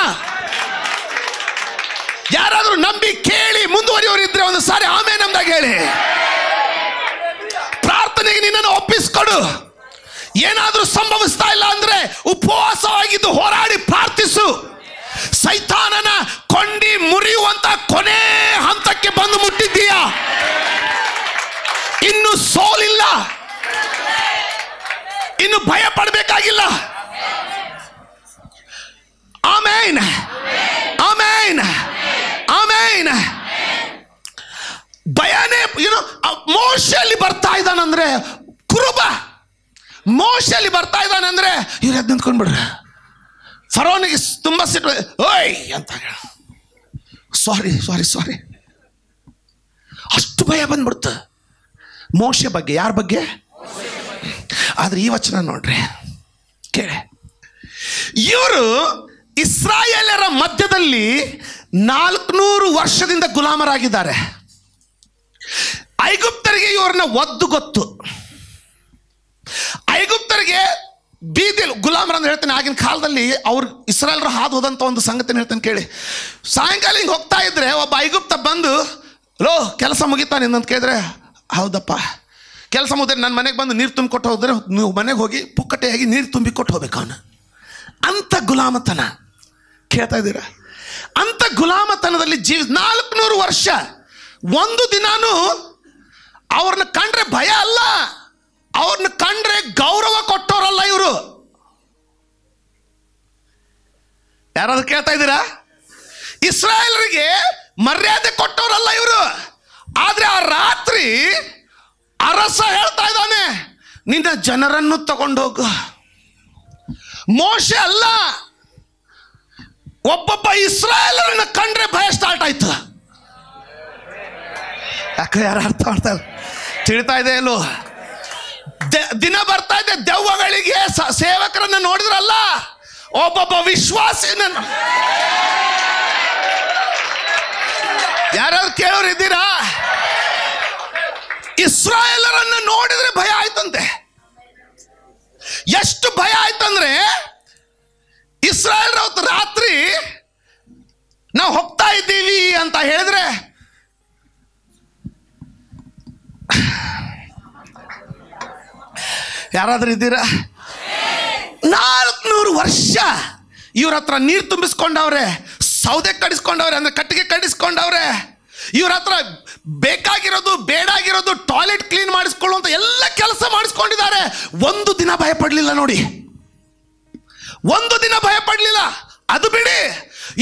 ಯಾರಾದರೂ ನಂಬಿ ಕೇಳಿ ಮುಂದುವರಿಯೋರಿದ್ರೆ ಒಂದು ಸಾರಿ ಆಮೇಲೆ ನಮ್ದಾಗ ಹೇಳಿ. ಪ್ರಾರ್ಥನೆಗೆ ನಿನ್ನನ್ನು ಒಪ್ಪಿಸ್ಕೊಡು. ಏನಾದರೂ ಸಂಭವಿಸ್ತಾ ಇಲ್ಲ ಅಂದ್ರೆ ಉಪವಾಸವಾಗಿದ್ದು ಹೋರಾಡಿ ಪ್ರಾರ್ಥಿಸು. ಸೈತಾನನ ಕೊಂಡಿ ಮುರಿಯುವಂತ ಕೊನೆ ಹಂತಕ್ಕೆ ಬಂದು ಮುಟ್ಟಿದ್ದೀಯಾ? ಇನ್ನು ಸೋಲಿಲ್ಲ, ಇನ್ನು ಭಯ ಪಡಬೇಕಾಗಿಲ್ಲ. ಆಮೇನ್, ಆಮೇನ್, ಆಮೇನ್. ಭಯನೇ ಮೋಶೆಯಲ್ಲಿ ಬರ್ತಾ ಇದ್ದಾನಂದ್ರೆ ಕುರುಬ, ಮೋಶೆಯಲ್ಲಿ ಬರ್ತಾ ಇದ್ದಾನಂದ್ರೆ ಇವ್ರು ಎದ್ದು ನಿಂತ್ಕೊಂಡ್ಬಿಡ್ರ. ಫರೋನಿಗೆ ತುಂಬ ಸಿಟ್ಟು, ಓಯ್ ಅಂತ ಹೇಳ, ಸಾರಿ ಸಾರಿ ಸಾರಿ. ಅಷ್ಟು ಭಯ ಬಂದ್ಬಿಡ್ತು ಮೋಶೆ ಬಗ್ಗೆ. ಯಾರ ಬಗ್ಗೆ? ಆದ್ರೆ ಈ ವಚನ ನೋಡ್ರಿ, ಕೇಳಿ. ಇವರು ಇಸ್ರಾಯೇಲರ ಮಧ್ಯದಲ್ಲಿ 400 ವರ್ಷದಿಂದ ಗುಲಾಮರಾಗಿದ್ದಾರೆ. ಐಗುಪ್ತರಿಗೆ ಇವ್ರನ್ನ ಒದ್ದು ಗೊತ್ತು. ಐಗುಪ್ತರಿಗೆ ಬೀದಿಯಲ್ಲಿ ಗುಲಾಮರ ಅಂತ ಹೇಳ್ತೇನೆ. ಆಗಿನ ಕಾಲದಲ್ಲಿ ಅವ್ರು ಇಸ್ರಾಯೇಲರು ಹಾದು ಹೋದಂಥ ಒಂದು ಸಂಗತಿನ ಹೇಳ್ತೇನೆ ಕೇಳಿ. ಸಾಯಂಕಾಲ ಹಿಂಗೆ ಹೋಗ್ತಾ ಇದ್ರೆ ಒಬ್ಬ ಐಗುಪ್ತ ಬಂದು, ಲೋ ಕೆಲಸ ಮುಗಿತಾನೆ ಅಂತ ಕೇಳಿದ್ರೆ, ಹೌದಪ್ಪ ಕೆಲಸ ಮುಗಿದ್ರೆ ನನ್ನ ಮನೆಗೆ ಬಂದು ನೀರು ತುಂಬಿಕೊಟ್ಟು ಹೋದ್ರೆ ನೀವು ಮನೆಗೆ ಹೋಗಿ ಪುಕ್ಕಟೆಯಾಗಿ ನೀರು ತುಂಬಿಕೊಟ್ಟು ಹೋಗ್ಬೇಕು ಅವನು. ಅಂಥ ಗುಲಾಮತನ ಕೇಳ್ತಾ ಇದ್ದೀರಾ? ಅಂಥ ಗುಲಾಮತನದಲ್ಲಿ 400 ವರ್ಷ. ಒಂದು ದಿನಾನು ಅವ್ರನ್ನ ಕಂಡ್ರೆ ಭಯ ಅಲ್ಲ, ಅವ್ರನ್ನ ಕಂಡ್ರೆ ಗೌರವ ಕೊಟ್ಟವರಲ್ಲ ಇವರು. ಯಾರಾದ್ರೂ ಕೇಳ್ತಾ ಇದ್ದೀರಾ? ಇಸ್ರಾಯೇಲರಿಗೆ ಮರ್ಯಾದೆ ಕೊಟ್ಟವರಲ್ಲ ಇವರು. ಆದ್ರೆ ಆ ರಾತ್ರಿ ಅರಸ ಹೇಳ್ತಾ ಇದ್ದಾನೆ, ನಿನ್ನ ಜನರನ್ನು ತಗೊಂಡೋಗು. ಮೋಶೆ ಅಲ್ಲ, ಒಬ್ಬೊಬ್ಬ ಇಸ್ರಾಯೇಲರನ್ನ ಕಂಡ್ರೆ ಭಯ ಸ್ಟಾರ್ಟ್ ಆಯ್ತು. ಯಾಕೆ ಯಾರು ಅರ್ಥ ಮಾಡ್ತಾರೆ? ತಿಳಿತಾ ಇದೆ ಅಲ್ಲೋ? ದಿನ ಬರ್ತಾ ಇದೆ, ದೆವ್ವಗಳಿಗೆ ಸೇವಕರನ್ನ ನೋಡಿದ್ರಲ್ಲ, ಒಬ್ಬೊಬ್ಬ ವಿಶ್ವಾಸಿನ ಯಾರಾದ್ರು ಕೇಳೋರು ಇದ್ದೀರಾ? ಇಸ್ರಾಯೇಲರನ್ನ ನೋಡಿದ್ರೆ ಭಯ ಆಯ್ತಂತೆ. ಎಷ್ಟು ಭಯ ಆಯ್ತಂದ್ರೆ, ಇಸ್ರಾಯೇಲ್ ರಾತ್ರಿ ನಾವು ಹೋಗ್ತಾ ಇದ್ದೀವಿ ಅಂತ ಹೇಳಿದ್ರೆ, ಯಾರಾದ್ರೂ ಇದ್ದೀರಾ? 400 ವರ್ಷ ಇವ್ರ ಹತ್ರ ನೀರು ತುಂಬಿಸ್ಕೊಂಡವ್ರೆ, ಸೌದೆ ಕಡಿಸ್ಕೊಂಡವ್ರೆ, ಅಂದ್ರೆ ಕಟ್ಟಿಗೆ ಕಡಿಸ್ಕೊಂಡವ್ರೆ. ಇವ್ರ ಹತ್ರ ಬೇಕಾಗಿರೋದು ಬೇಡಾಗಿರೋದು ಟಾಯ್ಲೆಟ್ ಕ್ಲೀನ್ ಮಾಡಿಸ್ಕೊಳ್ಳುವಂತ ಎಲ್ಲ ಕೆಲಸ ಮಾಡಿಸ್ಕೊಂಡಿದ್ದಾರೆ. ಒಂದು ದಿನ ಭಯ ಪಡಲಿಲ್ಲ ನೋಡಿ, ಒಂದು ದಿನ ಭಯ ಪಡಲಿಲ್ಲ. ಅದು ಬಿಡಿ,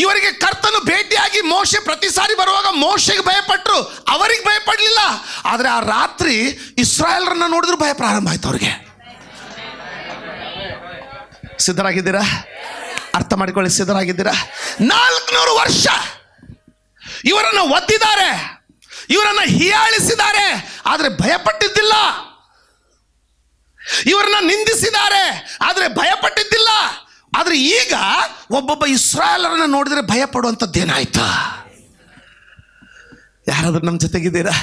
ಇವರಿಗೆ ಕರ್ತನು ಭೇಟಿಯಾಗಿ ಮೋಶೆ ಪ್ರತಿ ಸಾರಿ ಬರುವಾಗ ಮೋಶೆಗೆ ಭಯಪಟ್ಟರು, ಅವರಿಗೆ ಭಯಪಡಲಿಲ್ಲ. ಆದರೆ ಆ ರಾತ್ರಿ ಇಸ್ರಾಯೇಲರನ್ನ ನೋಡಿದ್ರು ಭಯ ಪ್ರಾರಂಭ ಆಯ್ತು ಅವ್ರಿಗೆ. ಸಿದ್ಧರಾಗಿದ್ದೀರಾ? ಅರ್ಥ ಮಾಡಿಕೊಳ್ಳಿ, ಸಿದ್ಧರಾಗಿದ್ದೀರಾ? 400 ವರ್ಷ ಇವರನ್ನ ಒದ್ದಿದ್ದಾರೆ, ಇವರನ್ನ ಹೀಯಾಳಿಸಿದ್ದಾರೆ, ಆದರೆ ಭಯಪಟ್ಟಿದ್ದಿಲ್ಲ. ಇವರನ್ನ ನಿಂದಿಸಿದ್ದಾರೆ, ಆದರೆ ಭಯಪಟ್ಟಿದ್ದಿಲ್ಲ. ಆದರೆ ಈಗ ಒಬ್ಬೊಬ್ಬ ಇಸ್ರಾಯೇಲರನ್ನ ನೋಡಿದ್ರೆ ಭಯ ಪಡುವಂಥದ್ದೇನಾಯ್ತು? ಯಾರಾದ್ರೂ ನಮ್ಮ ಜೊತೆಗಿದ್ದೀರಾ?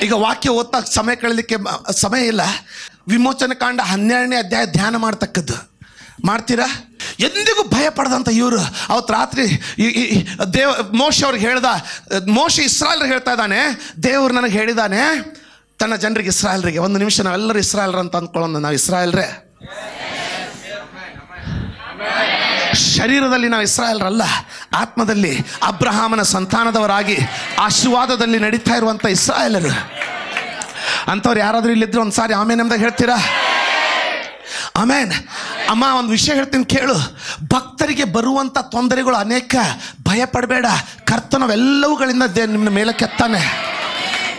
ಈಗ ವಾಕ್ಯ ಓದ್ತಾ ಸಮಯ ಕಳಲಿಕ್ಕೆ ಸಮಯ ಇಲ್ಲ. ವಿಮೋಚನ ಕಾಂಡ 12ನೇ ಅಧ್ಯಾಯ ಧ್ಯಾನ ಮಾಡ್ತಕ್ಕದ್ದು ಮಾಡ್ತೀರಾ? ಎಂದಿಗೂ ಭಯ ಪಡೆದಂಥ ಇವರು ಅವತ್ತು ರಾತ್ರಿ ಮೋಶೆ ಅವ್ರಿಗೆ ಹೇಳ್ದ, ಮೋಶೆ ಇಸ್ರಾಯೇಲ್ರಿಗೆ ಹೇಳ್ತಾ ಇದ್ದಾನೆ, ದೇವ್ರು ನನಗೆ ಹೇಳಿದ್ದಾನೆ ತನ್ನ ಜನರಿಗೆ ಇಸ್ರಾಯೇಲ್ರಿಗೆ. ಒಂದು ನಿಮಿಷ, ನಾವೆಲ್ಲರೂ ಇಸ್ರಾಯೇಲ್ರ ಅಂತ ಅಂದ್ಕೊಳ್ಳೋಣ. ನಾವು ಇಸ್ರಾಯೇಲ್ರೇ, ಶರೀರದಲ್ಲಿ ನಾವು ಇಸ್ರಾಯೇಲ್ರಲ್ಲ, ಆತ್ಮದಲ್ಲಿ ಅಬ್ರಹಾಮನ ಸಂತಾನದವರಾಗಿ ಆಶೀರ್ವಾದದಲ್ಲಿ ನಡೀತಾ ಇರುವಂಥ ಇಸ್ರಾಯೇಲರು. ಅಂಥವ್ರು ಯಾರಾದರೂ ಇಲ್ಲಿದ್ರು ಒಂದು ಸಾರಿ ಆಮೇನ್ ಎಂದಾಗ ಹೇಳ್ತೀರಾ? ಆಮೇನ್. ಅಮ್ಮ, ಒಂದು ವಿಷಯ ಹೇಳ್ತೀನಿ ಕೇಳು. ಭಕ್ತರಿಗೆ ಬರುವಂಥ ತೊಂದರೆಗಳು ಅನೇಕ. ಭಯ ಪಡಬೇಡ, ಕರ್ತನವೆಲ್ಲವುಗಳಿಂದ ನಿಮ್ಮನ್ನ ಮೇಲಕ್ಕೆ ಎತ್ತಾನೆ.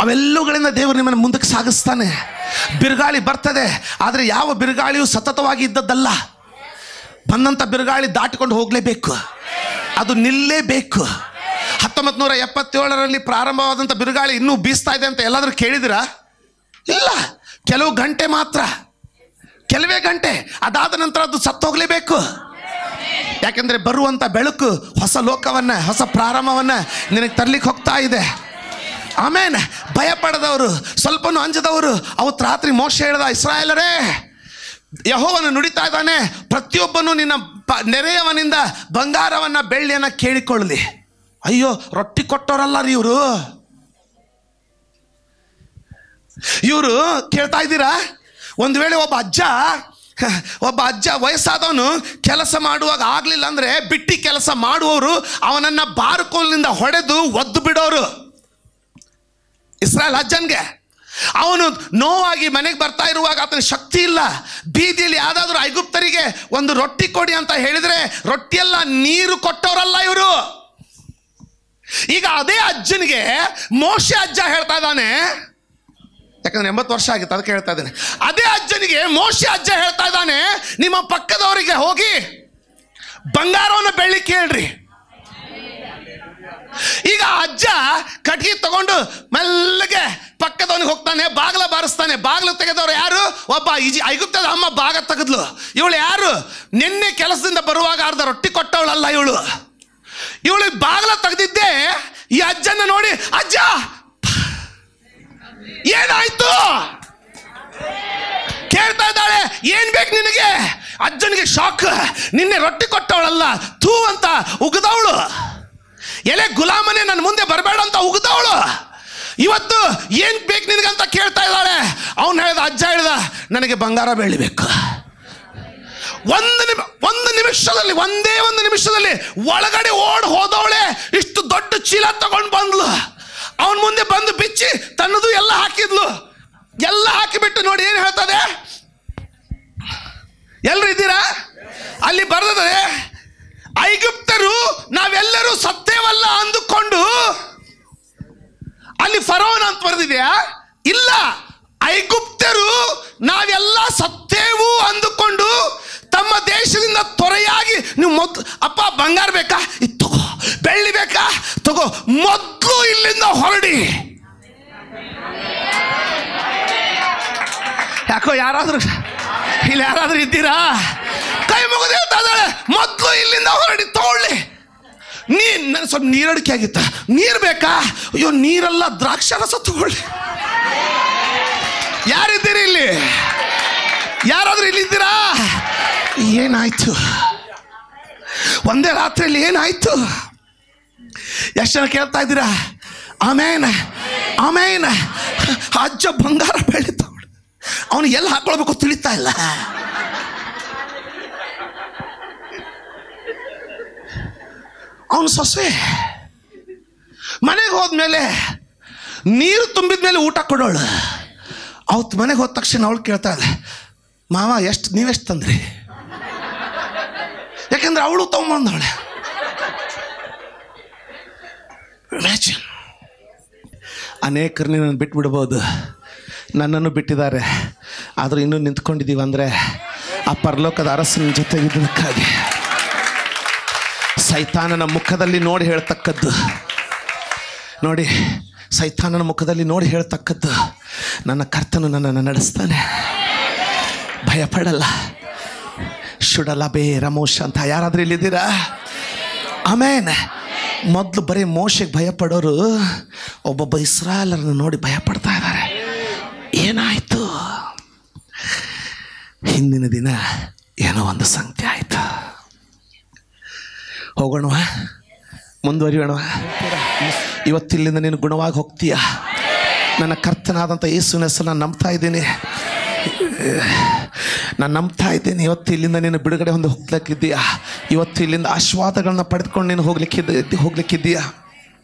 ಅವೆಲ್ಲವುಗಳಿಂದ ದೇವರು ನಿಮ್ಮನ್ನು ಮುಂದಕ್ಕೆ ಸಾಗಿಸ್ತಾನೆ. ಬಿರುಗಾಳಿ ಬರ್ತದೆ, ಆದರೆ ಯಾವ ಬಿರುಗಾಳಿಯೂ ಸತತವಾಗಿ ಇದ್ದದ್ದಲ್ಲ. ಬಂದಂಥ ಬಿರುಗಾಳಿ ದಾಟಿಕೊಂಡು ಹೋಗಲೇಬೇಕು, ಅದು ನಿಲ್ಲೇಬೇಕು. 1977ರಲ್ಲಿ ಪ್ರಾರಂಭವಾದಂಥ ಬಿರುಗಾಳಿ ಇನ್ನೂ ಬೀಸ್ತಾ ಇದೆ ಅಂತ ಎಲ್ಲಾದರೂ ಕೇಳಿದಿರಾ? ಇಲ್ಲ, ಕೆಲವು ಗಂಟೆ ಮಾತ್ರ, ಕೆಲವೇ ಗಂಟೆ. ಅದಾದ ನಂತರ ಅದು ಸತ್ತೋಗ್ಲೇಬೇಕು. ಯಾಕೆಂದ್ರೆ ಬರುವಂಥ ಬೆಳಕು ಹೊಸ ಲೋಕವನ್ನ, ಹೊಸ ಪ್ರಾರಂಭವನ್ನ ನಿನಗೆ ತರ್ಲಿಕ್ಕೆ ಹೋಗ್ತಾ ಇದೆ. ಆಮೇನ್. ಭಯ ಪಡೆದವರು, ಸ್ವಲ್ಪನೂ ಅಂಜದವರು ಅವತ್ತು ರಾತ್ರಿ ಮೋಶೆ ಹೇಳ್ದ, ಇಸ್ರಾಯೇಲರೇ, ಯೆಹೋವನು ನುಡಿತಾ ಇದ್ದಾನೆ, ಪ್ರತಿಯೊಬ್ಬನು ನಿನ್ನ ನೆರೆಯವನಿಂದ ಬಂಗಾರವನ್ನ ಬೆಳ್ಳಿಯನ್ನ ಕೇಳಿಕೊಳ್ಳಲಿ. ಅಯ್ಯೋ, ರೊಟ್ಟಿ ಕೊಟ್ಟವರಲ್ಲ ರೀ ಇವರು. ಇವರು ಕೇಳ್ತಾ ಇದ್ದೀರಾ? ಒಂದು ವೇಳೆ ಒಬ್ಬ ಅಜ್ಜ ವಯಸ್ಸಾದವನು ಕೆಲಸ ಮಾಡುವಾಗ ಆಗ್ಲಿಲ್ಲ ಅಂದ್ರೆ ಬಿಟ್ಟಿ ಕೆಲಸ ಮಾಡುವವರು ಅವನನ್ನ ಬಾರುಕೋಲಿನಿಂದ ಹೊಡೆದು ಒದ್ದು ಬಿಡೋರು. ಇಸ್ರಾಯೇಲ್ ಅಜ್ಜನ್ಗೆ ಅವನು ನೋವಾಗಿ ಮನೆಗೆ ಬರ್ತಾ ಇರುವಾಗ ಆತನ ಶಕ್ತಿ ಇಲ್ಲ. ಬೀದಿಯಲ್ಲಿ ಯಾವ್ದಾದ್ರು ಐಗುಪ್ತರಿಗೆ ಒಂದು ರೊಟ್ಟಿ ಕೊಡಿ ಅಂತ ಹೇಳಿದ್ರೆ ರೊಟ್ಟಿಯೆಲ್ಲ ನೀರು ಕೊಟ್ಟವರಲ್ಲ ಇವರು. ಈಗ ಅದೇ ಅಜ್ಜನಿಗೆ ಮೋಶೆ ಅಜ್ಜ ಹೇಳ್ತಾ ಇದ್ದಾನೆ, ಯಾಕಂದ್ರೆ 80 ವರ್ಷ ಆಗಿತ್ತು, ಅದಕ್ಕೆ ಹೇಳ್ತಾ ಇದ್ದಾನೆ. ಅದೇ ಅಜ್ಜನಿಗೆ ಮೋಶೆ ಅಜ್ಜ ಹೇಳ್ತಾ ಇದ್ದಾನೆ, ನಿಮ್ಮ ಪಕ್ಕದವರಿಗೆ ಹೋಗಿ ಬಂಗಾರವನ್ನು ಬೆಳ್ಳಿ ಕೇಳ್ರಿ. ಈಗ ಅಜ್ಜ ಕಟ್ಗಿ ತಗೊಂಡು ಮೆಲ್ಲಗೆ ಪಕ್ಕದವನಿಗೆ ಹೋಗ್ತಾನೆ, ಬಾಗಿಲ ಬಾರಿಸ್ತಾನೆ. ಬಾಗಿಲು ತೆಗೆದವ್ರು ಯಾರು? ಒಬ್ಬ ಐಗುಪ್ತದ ಅಮ್ಮ ಬಾಗ ತೆಗೆದ್ಲು. ಇವಳು ಯಾರು? ನಿನ್ನೆ ಕೆಲಸದಿಂದ ಬರುವಾಗ ಅರ್ಧ ರೊಟ್ಟಿ ಕೊಟ್ಟವಳಲ್ಲ ಇವಳು. ಇವಳಿಗೆ ಬಾಗಿಲ ತೆಗೆದಿದ್ದೆ ಈ ಅಜ್ಜನ ನೋಡಿ, ಅಜ್ಜ ಏನಾಯ್ತು ಕೇಳ್ತಾ ಇದ್ದಾಳೆ. ಏನ್ ಬೇಕು ನಿನಗೆ? ಅಜ್ಜನಿಗೆ ಶಾಕ್. ನಿನ್ನೆ ರೊಟ್ಟಿ ಕೊಟ್ಟವಳಲ್ಲ, ಥೂ ಅಂತ ಉಗಿದವಳು. ಎಲೆ ಗುಲಾಮನೆ ನನ್ನ ಮುಂದೆ ಬರಬೇಡ ಅಂತ ಉಗಿದವಳು. ಇವತ್ತು ಏನ್ ಬೇಕು ನಿನಗಂತ ಕೇಳ್ತಾ ಇದ್ದಾಳೆ. ಅವನು ಹೇಳ್ದ, ಅಜ್ಜ ಹೇಳ್ದ, ನನಗೆ ಬಂಗಾರ ಬೆಳಿಬೇಕು. ಒಂದು ನಿಮಿಷದಲ್ಲಿ, ಒಂದೇ ಒಂದು ನಿಮಿಷದಲ್ಲಿ ಒಳಗಡೆ ಓಡ್ ಹೋದವಳೆ ಇಷ್ಟು ದೊಡ್ಡ ಚೀಲ ತಗೊಂಡು ಬಂದ್ಲು. ಅವನ ಮುಂದೆ ಬಂದು ಬಿಚ್ಚಿ ತನ್ನದು ಎಲ್ಲ ಹಾಕಿದ್ಲು. ಎಲ್ಲ ಹಾಕಿಬಿಟ್ಟು ನೋಡಿ ಏನು ಹೇಳ್ತದೆ, ಎಲ್ಲರೂ ಇದ್ದೀರಾ? ಅಲ್ಲಿ ಬರ್ತದೆ, ಐಗುಪ್ತರು ನಾವೆಲ್ಲರೂ ಸತ್ತೇವಲ್ಲ ಅಂದುಕೊಂಡು, ಅಲ್ಲಿ ಫರೋನ್ ಅಂತ ಬರೆದಿದೆಯಾ? ಇಲ್ಲ, ಐಗುಪ್ತರು ನಾವೆಲ್ಲ ಸತ್ತೇವು ಅಂದುಕೊಂಡು ತಮ್ಮ ದೇಶದಿಂದ ತೊರೆಯಾಗಿ, ನೀವು ಮೊದಲು ಅಪ್ಪ ಬಂಗಾರ ಬೇಕಾ? ಇದು ತಗೋ. ಬೆಳ್ಳಿ ಬೇಕಾ? ತಗೋ. ಮೊದಲು ಇಲ್ಲಿಂದ ಹೊರಡಿ. ಯಾಕೋ ಯಾರಾದ್ರೂ ಇಲ್ಲಿ ಯಾರಾದ್ರೂ ಇದ್ದೀರಾ? ಕೈ ಮುಗಿದು ಹೇಳ್ತಾ ಇದ್ದಾಳೆ, ಮೊದಲು ಇಲ್ಲಿಂದ ಹೊರಡಿ, ತಗೊಳ್ಳಿ. ನನ್ನ ಸ್ವಲ್ಪ ನೀರಡಿಕೆ ಆಗಿತ್ತ, ನೀರು ಬೇಕಾ? ಅಯ್ಯೋ ನೀರೆಲ್ಲ ದ್ರಾಕ್ಷಾರಸ ತಗೊಳ್ಳಿ. ಯಾರಿದ್ದೀರಿ ಇಲ್ಲಿ? ಯಾರಾದ್ರೂ ಇಲ್ಲಿದ್ದೀರಾ? ಏನಾಯ್ತು? ಒಂದೇ ರಾತ್ರಿಯಲ್ಲಿ ಏನಾಯ್ತು? ಎಷ್ಟು ಜನ ಕೇಳ್ತಾ ಇದ್ದೀರಾ? ಆಮೇನ್ ಆಮೇನ್. ಅಜ್ಜ ಬಂಗಾರ ಬೆಳೀತಾವಳು, ಅವನು ಎಲ್ಲಿ ಹಾಕೊಳ್ಬೇಕು ತಿಳಿತಾ ಇಲ್ಲ. ಅವನು ಸೊಸೆ ಮನೆಗೆ ಹೋದ್ಮೇಲೆ ನೀರು ತುಂಬಿದ ಮೇಲೆ ಊಟ ಕೊಡೋಳು. ಅವತ್ತು ಮನೆಗೆ ಹೋದ ತಕ್ಷಣ ಅವಳು ಕೇಳ್ತಾಳೆ, ಮಾವ ನೀವೆಷ್ಟು ತಂದ್ರಿ? ಯಾಕೆಂದ್ರೆ ಅವಳು ತಗೊಂಬಂದವಳೆ. ಅನೇಕರನ್ನ ನಾನು ಬಿಟ್ಟು ಬಿಡ್ಬೋದು, ನನ್ನನ್ನು ಬಿಟ್ಟಿದ್ದಾರೆ. ಆದರೂ ಇನ್ನೂ ನಿಂತ್ಕೊಂಡಿದ್ದೀವಿ ಅಂದರೆ ಆ ಪರಲೋಕದ ಅರಸನ ಜೊತೆಗಿದ್ದಕ್ಕಾಗಿ. ಸೈತಾನನ ಮುಖದಲ್ಲಿ ನೋಡಿ ಹೇಳ್ತಕ್ಕದ್ದು ನೋಡಿ, ಸೈತಾನನ ಮುಖದಲ್ಲಿ ನೋಡಿ ಹೇಳ್ತಕ್ಕದ್ದು, ನನ್ನ ಕರ್ತನು ನನ್ನನ್ನು ನಡೆಸ್ತಾನೆ, ಭಯಪಡಲ್ಲ. ಶುಡಲ ಬೇರ ಮೋಶ ಅಂತ ಯಾರಾದ್ರೂ ಇಲ್ಲಿದ್ದೀರಾ? ಆಮೇನ್. ಮೊದಲು ಬರೀ ಮೋಶೆಗೆ ಭಯಪಡೋರು ಒಬ್ಬೊಬ್ಬ ಇಸ್ರಾಯೇಲರನ್ನು ನೋಡಿ ಭಯಪಡ್ತಾ ಇದ್ದಾರೆ. ಏನಾಯಿತು? ಹಿಂದಿನ ದಿನ ಏನೋ ಒಂದು ಸಂಗತಿ ಆಯಿತು. ಹೋಗೋಣವಾ? ಮುಂದುವರಿಯೋಣವಾ? ಇವತ್ತಿಲ್ಲಿಂದ ನೀನು ಗುಣವಾಗಿ ಹೋಗ್ತೀಯ. ನನ್ನ ಕರ್ತನಾದಂಥ ಯೇಸುವಿನ ಹೆಸರು ನಾನು ನಂಬ್ತಾ ಇದ್ದೀನಿ. ನಾನು ನಂಬ್ತಾ ಇದ್ದೀನಿ. ಇವತ್ತು ಇಲ್ಲಿಂದ ನೀನು ಬಿಡುಗಡೆ ಹೊಂದಿ ಹೋಗ್ಲಿಕ್ಕಿದ್ದೀಯಾ? ಇವತ್ತು ಇಲ್ಲಿಂದ ಆಶೀರ್ವಾದಗಳನ್ನ ಪಡೆದುಕೊಂಡು ನೀನು ಹೋಗ್ಲಿಕ್ಕಿದ್ದೀಯಾ?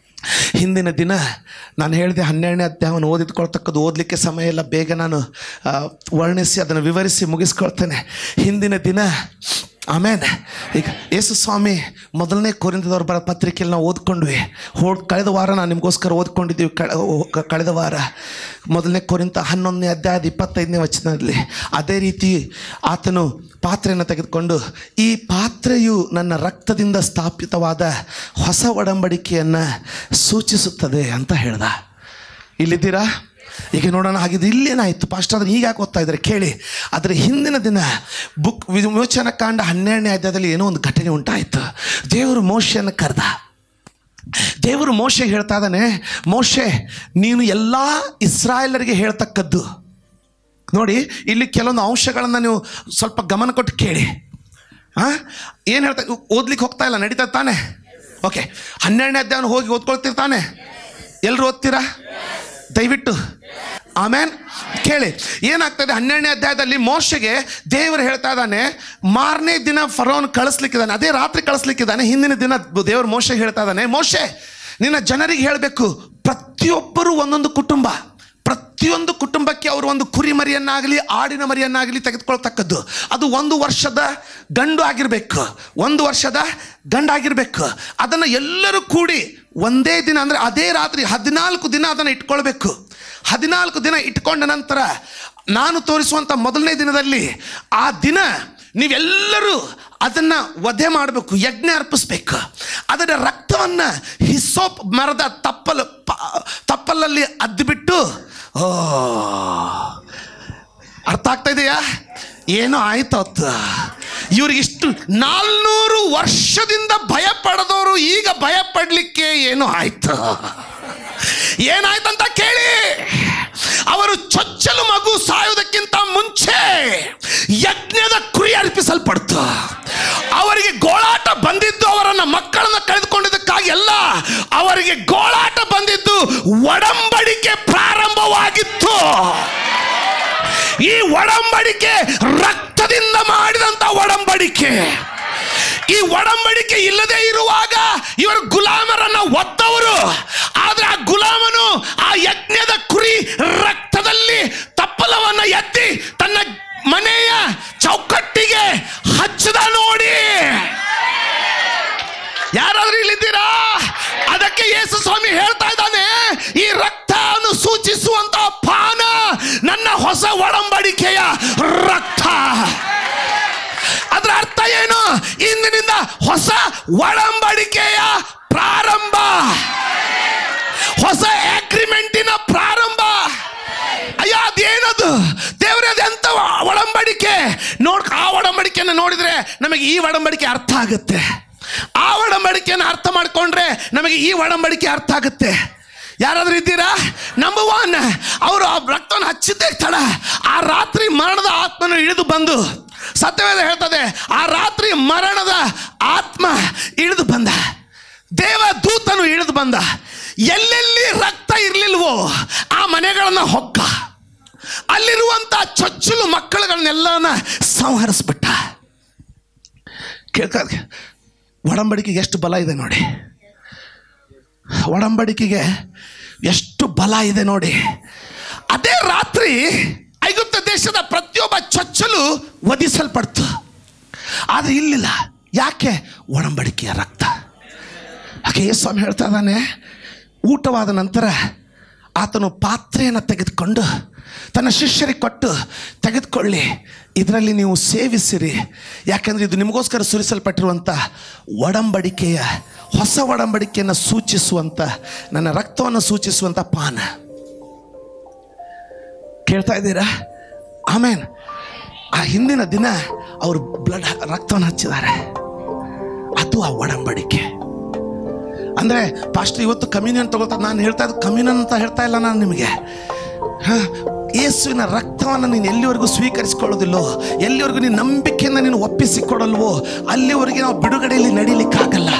ಹಿಂದಿನ ದಿನ ನಾನು ಹೇಳಿದೆ 12ನೇ ಅಧ್ಯಾಯವನ್ನು ಓದಿದ್ಕೊಳ್ತಕ್ಕದ್ದು, ಓದಲಿಕ್ಕೆ ಸಮಯ ಇಲ್ಲ, ಬೇಗ ನಾನು ವರ್ಣಿಸಿ ಅದನ್ನು ವಿವರಿಸಿ ಮುಗಿಸ್ಕೊಳ್ತೇನೆ. ಹಿಂದಿನ ದಿನ ಆಮೇಲೆ ಈಗ ಯೇಸು ಸ್ವಾಮಿ 1ನೇ ಕೊರಿಂಥದವ್ರು ಬರೋ ಪತ್ರಿಕೆಯಲ್ಲಿ ನಾವು ಓದ್ಕೊಂಡ್ವಿ. ಕಳೆದ ವಾರ ನಾನು ನಿಮಗೋಸ್ಕರ ಓದ್ಕೊಂಡಿದ್ದೀವಿ. ಕಳೆದ ವಾರ 1ನೇ ಕೊರಿಂಥ 11ನೇ ಅಧ್ಯಾಯದ 25ನೇ ವಚನದಲ್ಲಿ ಅದೇ ರೀತಿ ಆತನು ಪಾತ್ರೆಯನ್ನು ತೆಗೆದುಕೊಂಡು, ಈ ಪಾತ್ರೆಯು ನನ್ನ ರಕ್ತದಿಂದ ಸ್ಥಾಪಿತವಾದ ಹೊಸ ಒಡಂಬಡಿಕೆಯನ್ನು ಸೂಚಿಸುತ್ತದೆ ಅಂತ ಹೇಳ್ದ. ಇಲ್ಲಿದ್ದೀರಾ? ಈಗ ನೋಡೋಣ. ಹಾಗಿದ್ದು ಇಲ್ಲೇನಾಯಿತು ಪಾಸ್ಟರ್? ಅದನ್ನು ಈಗ ಯಾಕೆ ಓದ್ತಾ ಇದ್ದಾರೆ ಕೇಳಿ. ಆದರೆ ಹಿಂದಿನ ದಿನ ವಿಮೋಚನಕಾಂಡ 12ನೇ ಅಧ್ಯಾಯದಲ್ಲಿ ಏನೋ ಒಂದು ಘಟನೆ ಉಂಟಾಯಿತು. ದೇವರು ಮೋಶೆಯನ್ನು ಕರೆದ. ದೇವರು ಮೋಶೆಗೆ ಹೇಳ್ತಾ ಇದ್ದಾನೆ, ಮೋಶೆ ನೀನು ಎಲ್ಲ ಇಸ್ರಾಯೇಲರಿಗೆ ಹೇಳ್ತಕ್ಕದ್ದು ನೋಡಿ. ಇಲ್ಲಿ ಕೆಲವೊಂದು ಅಂಶಗಳನ್ನು ನೀವು ಸ್ವಲ್ಪ ಗಮನ ಕೊಟ್ಟು ಕೇಳಿ. ಏನು ಹೇಳ್ತಾ, ಓದ್ಲಿಕ್ಕೆ ಹೋಗ್ತಾ ಇಲ್ಲ, ನಡೀತಾ ತಾನೆ? ಓಕೆ, 12ನೇ ಅಧ್ಯಾಯವನ್ನು ಹೋಗಿ ಓದ್ಕೊಳ್ತಿರ್ತಾನೆ. ಎಲ್ಲರೂ ಓದ್ತೀರಾ? ದಯವಿಟ್ಟು ಆಮೇನ್ ಕೇಳಿ. ಏನಾಗ್ತದೆ 12ನೇ ಅಧ್ಯಾಯದಲ್ಲಿ ಮೋಶೆಗೆ ದೇವರು ಹೇಳ್ತಾ ಇದ್ದಾನೆ, ಮಾರನೇ ದಿನ ಫರೋನ್ ಕಳಿಸ್ಲಿಕ್ಕಿದ್ದಾನೆ, ಅದೇ ರಾತ್ರಿ ಕಳಿಸ್ಲಿಕ್ಕಿದ್ದಾನೆ. ಹಿಂದಿನ ದಿನ ದೇವರು ಮೋಶೆಗೆ ಹೇಳ್ತಾ ಇದ್ದಾನೆ, ಮೋಶೆ ನಿನ್ನ ಜನರಿಗೆ ಹೇಳಬೇಕು, ಪ್ರತಿಯೊಬ್ಬರು ಒಂದೊಂದು ಕುಟುಂಬ, ಪ್ರತಿಯೊಂದು ಕುಟುಂಬಕ್ಕೆ ಅವರು ಒಂದು ಕುರಿ ಮರಿಯನ್ನಾಗಲಿ ಆಡಿನ ಮರಿಯನ್ನಾಗಲಿ ತೆಗೆದುಕೊಳ್ತಕ್ಕದ್ದು, ಅದು 1 ವರ್ಷದ ಗಂಡು ಆಗಿರಬೇಕು, 1 ವರ್ಷದ ಗಂಡಾಗಿರ್ಬೇಕು. ಅದನ್ನು ಎಲ್ಲರೂ ಕೂಡಿ ಒಂದೇ ದಿನ ಅಂದರೆ ಅದೇ ರಾತ್ರಿ 14 ದಿನ ಅದನ್ನು ಇಟ್ಕೊಳ್ಬೇಕು. 14 ದಿನ ಇಟ್ಕೊಂಡ ನಂತರ ನಾನು ತೋರಿಸುವಂಥ 1ನೇ ದಿನದಲ್ಲಿ ಆ ದಿನ ನೀವೆಲ್ಲರೂ ಅದನ್ನು ವಧೆ ಮಾಡಬೇಕು, ಯಜ್ಞ ಅರ್ಪಿಸ್ಬೇಕು. ಅದರ ರಕ್ತವನ್ನು ಹಿಸ್ಸೋಪ್ ಮರದ ತಪ್ಪಲಲ್ಲಿ ಅದ್ದುಬಿಟ್ಟು, ಅರ್ಥ ಆಗ್ತಾ ಇದೆಯಾ? ಏನೋ ಆಯ್ತು. ಇವ್ರಿಗಿಷ್ಟು 400 ವರ್ಷದಿಂದ ಭಯ ಪಡೆದವರು ಈಗ ಭಯ ಪಡಲಿಕ್ಕೆ ಏನೋ ಆಯ್ತು. ಏನಾಯ್ತಂತ ಕೇಳಿ. ಅವರು ಚೊಚ್ಚಲು ಮಗು ಸಾಯುವುದಕ್ಕಿಂತ ಮುಂಚೆ ಯಜ್ಞದ ಕುರಿ ಅರ್ಪಿಸಲ್ಪಡ್ತು. ಅವರಿಗೆ ಗೋಳಾಟ ಬಂದಿದ್ದು ಅವರನ್ನ ಮಕ್ಕಳನ್ನ ಕಳೆದುಕೊಂಡಿದ್ದಕ್ಕಾಗಿ ಅಲ್ಲ, ಅವರಿಗೆ ಗೋಳಾಟ ಬಂದಿದ್ದು ಒಡಂಬಡಿಕೆ ಪ್ರಾರಂಭವಾಗಿತ್ತು. ಈ ಒಡಂಬಡಿಕೆ ರಕ್ತದಿಂದ ಮಾಡಿದಂತ ಒಡಂಬಡಿಕೆ. ಈ ಒಡಂಬಡಿಕೆ ಇಲ್ಲದೆ ಇರುವಾಗ ಇವರು ಗುಲಾಮರನ್ನ ಒತ್ತವರು. ಆದ್ರೆ ಆ ಗುಲಾಮನು ಆ ಯಜ್ಞದ ಕುರಿ ರಕ್ತದಲ್ಲಿ ತಪ್ಪಲವನ್ನು ಎತ್ತಿ ತನ್ನ ಮನೆಯ ಚೌಕಟ್ಟಿಗೆ ಹಚ್ಚದ ನೋಡಿ. ಯಾರಾದ್ರೂ ಇಲ್ಲಿದ್ದೀರಾ? ಅದಕ್ಕೆ ಯೇಸು ಸ್ವಾಮಿ ಹೇಳ್ತಾ ಇದ್ದಾನೆ, ಈ ರಕ್ತವನ್ನು ಸೂಚಿಸುವಂತ ಪಾನ ನನ್ನ ಹೊಸ ಒಡಂಬಡಿಕೆಯ ರಕ್ತ. ಅದರ ಅರ್ಥ ಏನು? ಇಂದಿನಿಂದ ಹೊಸ ಒಡಂಬಡಿಕೆಯ ಪ್ರಾರಂಭ, ಹೊಸ ಅಗ್ರಿಮೆಂಟಿನ ಪ್ರಾರಂಭ. ಅಯ್ಯ, ಅದೇನದು ದೇವರೇ? ಅದೆಂತ ಒಡಂಬಡಿಕೆ? ಆ ಒಡಂಬಡಿಕೆಯನ್ನು ನೋಡಿದ್ರೆ ನಮಗೆ ಈ ಒಡಂಬಡಿಕೆ ಅರ್ಥ ಆಗುತ್ತೆ. ಆ ಒಡಂಬಡಿಕೆಯನ್ನು ಅರ್ಥ ಮಾಡಿಕೊಂಡ್ರೆ ನಮಗೆ ಈ ಒಡಂಬಡಿಕೆ ಅರ್ಥ ಆಗುತ್ತೆ. ಯಾರಾದ್ರೂ ಇದ್ದೀರಾ? ನಂಬರ್ 1, ಅವರು ಆ ರಕ್ತವನ್ನು ಹಚ್ಚಿದ್ದೇ ತಡ. ಆ ರಾತ್ರಿ ಮರಣದ ಆತ್ಮನು ಇಳಿದು ಬಂದು, ಸತ್ಯವೇದ ಹೇಳ್ತದೆ, ಆ ರಾತ್ರಿ ಮರಣದ ಆತ್ಮ ಇಳಿದು ಬಂದ, ದೇವದೂತನು ಇಳಿದು ಬಂದ. ಎಲ್ಲೆಲ್ಲಿ ರಕ್ತ ಇರಲಿಲ್ವೋ ಆ ಮನೆಗಳನ್ನ ಹೊಕ್ಕ, ಅಲ್ಲಿರುವಂತ ಚೊಚ್ಚಲು ಮಕ್ಕಳುಗಳನ್ನೆಲ್ಲನ ಸಂಹರಿಸ್ಬಿಟ್ಟ. ಕೇಳ್ಕ, ಒಡಂಬಡಿಕೆಗೆ ಎಷ್ಟು ಬಲ ಇದೆ ನೋಡಿ. ಒಡಂಬಡಿಕೆಗೆ ಎಷ್ಟು ಬಲ ಇದೆ ನೋಡಿ. ಅದೇ ರಾತ್ರಿ ಐಗುಪ್ತ ದೇಶದ ಪ್ರತಿಯೊಬ್ಬ ಚೊಚ್ಚಲು ವಧಿಸಲ್ಪಡ್ತು. ಆದರೆ ಇಲ್ಲಿಲ್ಲ. ಯಾಕೆ? ಒಡಂಬಡಿಕೆಯ ರಕ್ತ. ಹಾಗೆ ಸ್ವಾಮಿ ಹೇಳ್ತಾ ಇದ್ದಾನೆ, ಊಟವಾದ ನಂತರ ಆತನು ಪಾತ್ರೆಯನ್ನು ತೆಗೆದುಕೊಂಡು ತನ್ನ ಶಿಷ್ಯರಿಗೆ ಕೊಟ್ಟು, ತೆಗೆದುಕೊಳ್ಳಿ, ಇದರಲ್ಲಿ ನೀವು ಸೇವಿಸಿರಿ, ಯಾಕೆಂದರೆ ಇದು ನಿಮಗೋಸ್ಕರ ಸುರಿಸಲ್ಪಟ್ಟಿರುವಂಥ ಒಡಂಬಡಿಕೆಯ ಹೊಸ ಒಡಂಬಡಿಕೆಯನ್ನು ಸೂಚಿಸುವಂಥ, ನನ್ನ ರಕ್ತವನ್ನು ಸೂಚಿಸುವಂಥ ಪಾನ. ಕೇಳ್ತಾ ಇದ್ದೀರಾ? ಆಮೇನ್. ಆ ಹಿಂದಿನ ದಿನ ಅವರು ರಕ್ತವನ್ನು ಹಚ್ಚಿದ್ದಾರೆ. ಅದು ಆ ಒಡಂಬಡಿಕೆ. ಅಂದರೆ ಪಾಸ್ಟರ್ ಇವತ್ತು ಕಮ್ಯೂನಿಯನ್ ತಗೊಳ್ತಾರೆ. ನಾನು ಹೇಳ್ತಾ ಇದ್ದು ಕಮ್ಯೂನಿಯನ್ ಅಂತ ಹೇಳ್ತಾ ಇಲ್ಲ ನಾನು ನಿಮಗೆ. ಯೇಸುವಿನ ರಕ್ತವನ್ನು ನೀನು ಎಲ್ಲಿವರೆಗೂ ಸ್ವೀಕರಿಸಿಕೊಳ್ಳೋದಿಲ್ಲೋ, ಎಲ್ಲಿವರೆಗೂ ನೀನು ನಂಬಿಕೆಯಿಂದ ನೀನು ಒಪ್ಪಿಸಿಕೊಡಲ್ವೋ, ಅಲ್ಲಿವರೆಗೆ ನಾವು ಬಿಡುಗಡೆಯಲ್ಲಿ ನಡೀಲಿಕ್ಕಾಗಲ್ಲ.